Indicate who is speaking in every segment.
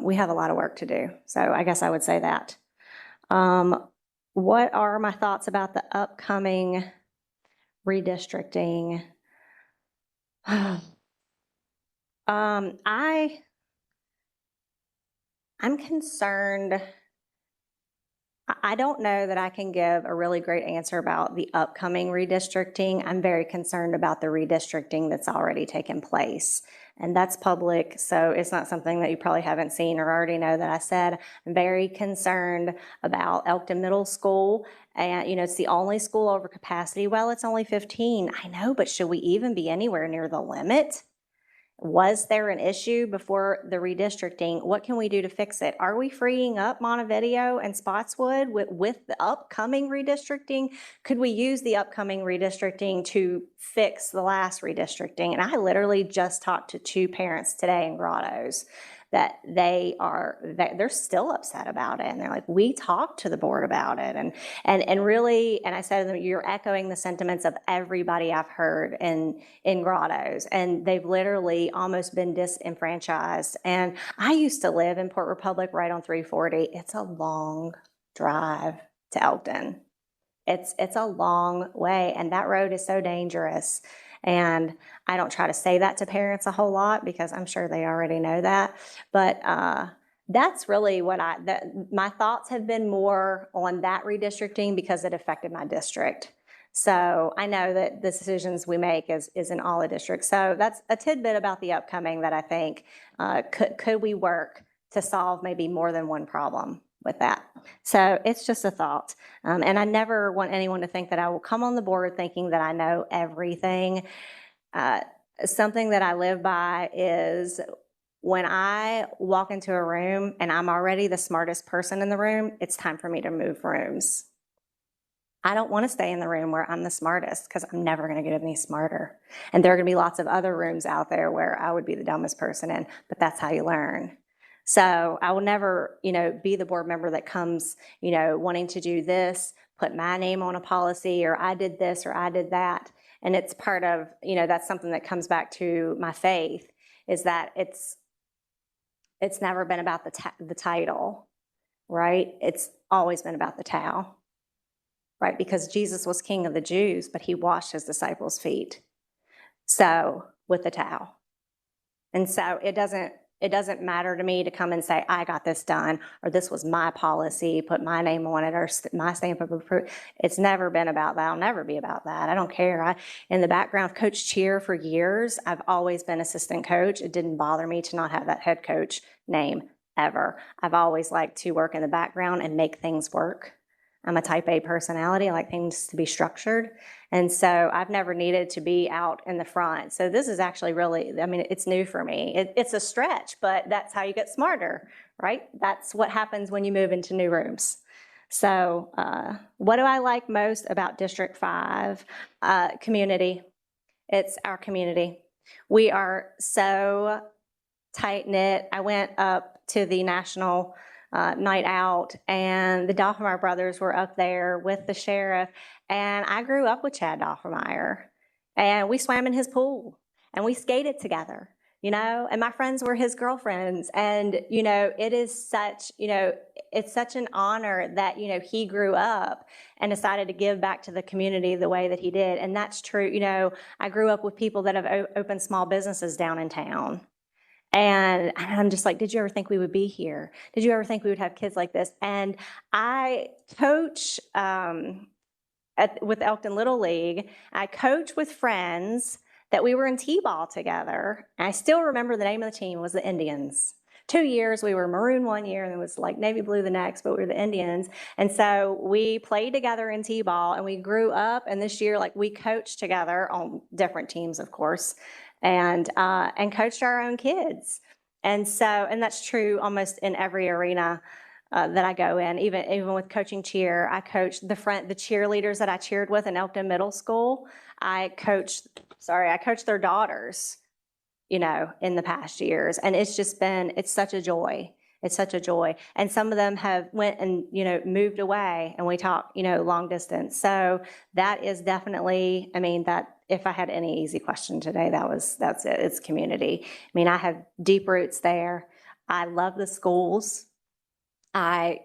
Speaker 1: We have a lot of work to do, so I guess I would say that. What are my thoughts about the upcoming redistricting? I'm concerned. I don't know that I can give a really great answer about the upcoming redistricting. I'm very concerned about the redistricting that's already taken place. And that's public, so it's not something that you probably haven't seen or already know that I said. I'm very concerned about Elkton Middle School. And, it's the only school over capacity. Well, it's only 15. I know, but should we even be anywhere near the limit? Was there an issue before the redistricting? What can we do to fix it? Are we freeing up Montevideo and Spotswood with the upcoming redistricting? Could we use the upcoming redistricting to fix the last redistricting? And I literally just talked to 2 parents today in Grottoes that they're still upset about it. And they're like, we talked to the board about it. And really, and I said to them, you're echoing the sentiments of everybody I've heard in Grottoes. And they've literally almost been disenfranchised. And I used to live in Port Republic right on 340. It's a long drive to Elkton. It's a long way, and that road is so dangerous. And I don't try to say that to parents a whole lot because I'm sure they already know that. But that's really what my thoughts have been more on that redistricting because it affected my district. So I know that the decisions we make is in all the districts. So that's a tidbit about the upcoming that I think could we work to solve maybe more than one problem with that. So it's just a thought. And I never want anyone to think that I will come on the board thinking that I know everything. Something that I live by is when I walk into a room and I'm already the smartest person in the room, it's time for me to move rooms. I don't want to stay in the room where I'm the smartest because I'm never going to get any smarter. And there are going to be lots of other rooms out there where I would be the dumbest person in, but that's how you learn. So I will never, be the board member that comes, wanting to do this, put my name on a policy, or I did this, or I did that. And it's part of, that's something that comes back to my faith, is that it's never been about the title, right? It's always been about the towel, right? Because Jesus was king of the Jews, but he washed his disciples' feet. So with the towel. And so it doesn't matter to me to come and say, I got this done, or this was my policy, put my name on it, or my stamp of approval. It's never been about that. I'll never be about that. I don't care. In the background, I've coached cheer for years. I've always been assistant coach. It didn't bother me to not have that head coach name ever. I've always liked to work in the background and make things work. I'm a type A personality. I like things to be structured. And so I've never needed to be out in the front. So this is actually really, it's new for me. It's a stretch, but that's how you get smarter, right? That's what happens when you move into new rooms. So what do I like most about District 5? Community. It's our community. We are so tight-knit. I went up to the national night out, and the Doffenmeyer brothers were up there with the sheriff, and I grew up with Chad Doffenmeyer, and we swam in his pool, and we skated together, and my friends were his girlfriends, and, it is such, it's such an honor that, he grew up and decided to give back to the community the way that he did, and that's true. I grew up with people that have opened small businesses down in town. And I'm just like, did you ever think we would be here? Did you ever think we would have kids like this? And I coach with Elkton Little League. I coach with friends that we were in T-ball together. And I still remember the name of the team was the Indians. 2 years, we were maroon 1 year, and it was like navy blue the next, but we were the Indians. And so we played together in T-ball, and we grew up. And this year, we coached together on different teams, of course, and coached our own kids. And that's true almost in every arena that I go in, even with coaching cheer. I coached the cheerleaders that I cheered with in Elkton Middle School. I coached their daughters, in the past years. And it's such a joy. It's such a joy. And some of them have went and, moved away, and we talk, long distance. So that is definitely, that if I had any easy question today, that's it. It's community. I have deep roots there. I love the schools. I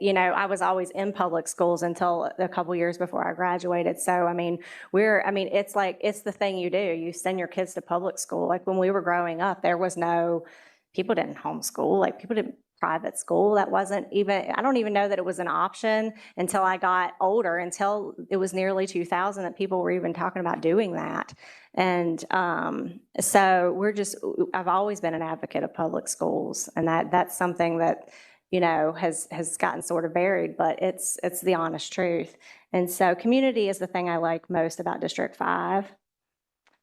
Speaker 1: was always in public schools until a couple years before I graduated. So, it's like, it's the thing you do. You send your kids to public school. Like when we were growing up, people didn't homeschool, like people didn't private school. That wasn't even, I don't even know that it was an option until I got older, until it was nearly 2000 that people were even talking about doing that. And I've always been an advocate of public schools, and that's something that has gotten sort of buried, but it's the honest truth. And so community is the thing I like most about District 5.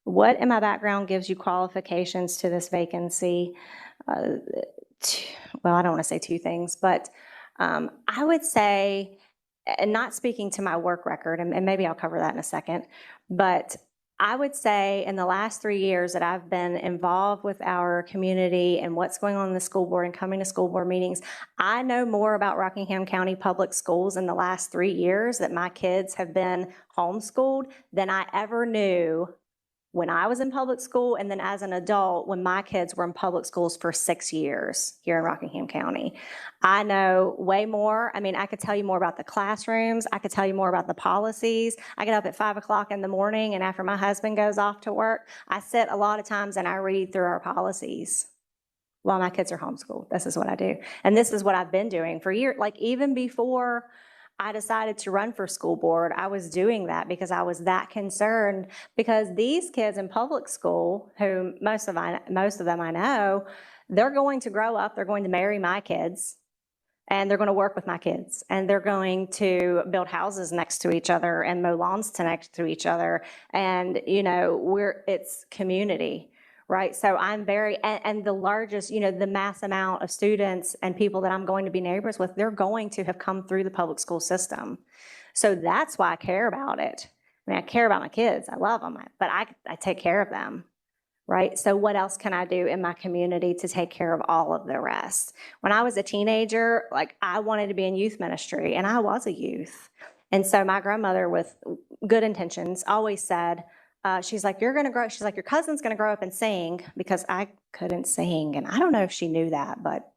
Speaker 1: What in my background gives you qualifications to this vacancy? Well, I don't want to say two things, but I would say, and not speaking to my work record, and maybe I'll cover that in a second, but I would say in the last 3 years that I've been involved with our community and what's going on in the school board and coming to school board meetings, I know more about Rockingham County Public Schools in the last 3 years that my kids have been homeschooled than I ever knew when I was in public school, and then as an adult when my kids were in public schools for 6 years here in Rockingham County. I know way more. I could tell you more about the classrooms. I could tell you more about the policies. I get up at 5 o'clock in the morning, and after my husband goes off to work, I sit a lot of times and I read through our policies while my kids are homeschooled. This is what I do. And this is what I've been doing for years. Like even before I decided to run for school board, I was doing that because I was that concerned, because these kids in public school, who most of them I know, they're going to grow up, they're going to marry my kids, and they're going to work with my kids, and they're going to build houses next to each other and mow lawns next to each other. And, it's community. Right. So I'm and the largest, the mass amount of students and people that I'm going to be neighbors with, they're going to have come through the public school system. So that's why I care about it. I care about my kids. I love them, but I take care of them. Right. So what else can I do in my community to take care of all of the rest? When I was a teenager, like I wanted to be in youth ministry, and I was a youth. And so my grandmother, with good intentions, always said, she's like, your cousin's going to grow up and sing, because I couldn't sing. And I don't know if she knew that, but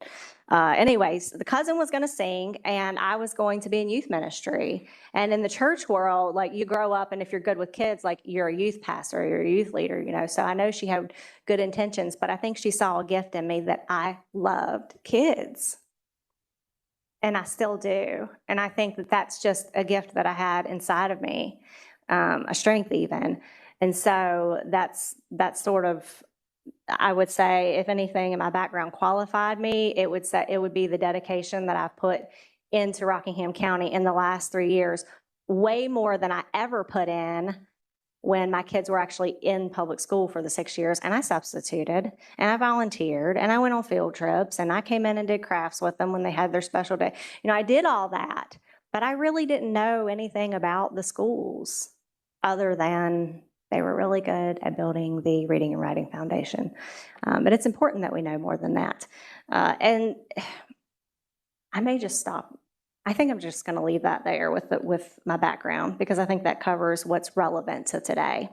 Speaker 1: anyways, the cousin was going to sing and I was going to be in youth ministry. And in the church world, like you grow up, and if you're good with kids, like you're a youth pastor, you're a youth leader, So I know she had good intentions, but I think she saw a gift in me that I loved kids. And I still do. And I think that that's just a gift that I had inside of me, a strength even. And so that's sort of, I would say, if anything in my background qualified me, it would be the dedication that I've put into Rockingham County in the last 3 years, way more than I ever put in when my kids were actually in public school for the 6 years. And I substituted, and I volunteered, and I went on field trips, and I came in and did crafts with them when they had their special day. I did all that, but I really didn't know anything about the schools other than they were really good at building the reading and writing foundation. But it's important that we know more than that. And I may just stop. I think I'm just going to leave that there with my background, because I think that covers what's relevant to today.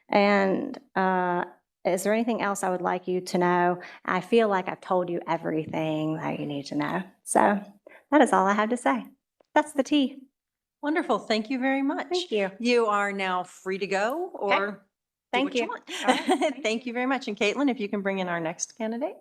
Speaker 1: And is there anything else I would like you to know? I feel like I've told you everything that you need to know. So that is all I have to say. That's the tea.
Speaker 2: Wonderful. Thank you very much.
Speaker 1: Thank you.
Speaker 2: You are now free to go, or
Speaker 1: Thank you.
Speaker 2: want. Thank you very much. And Caitlin, if you can bring in our next candidate.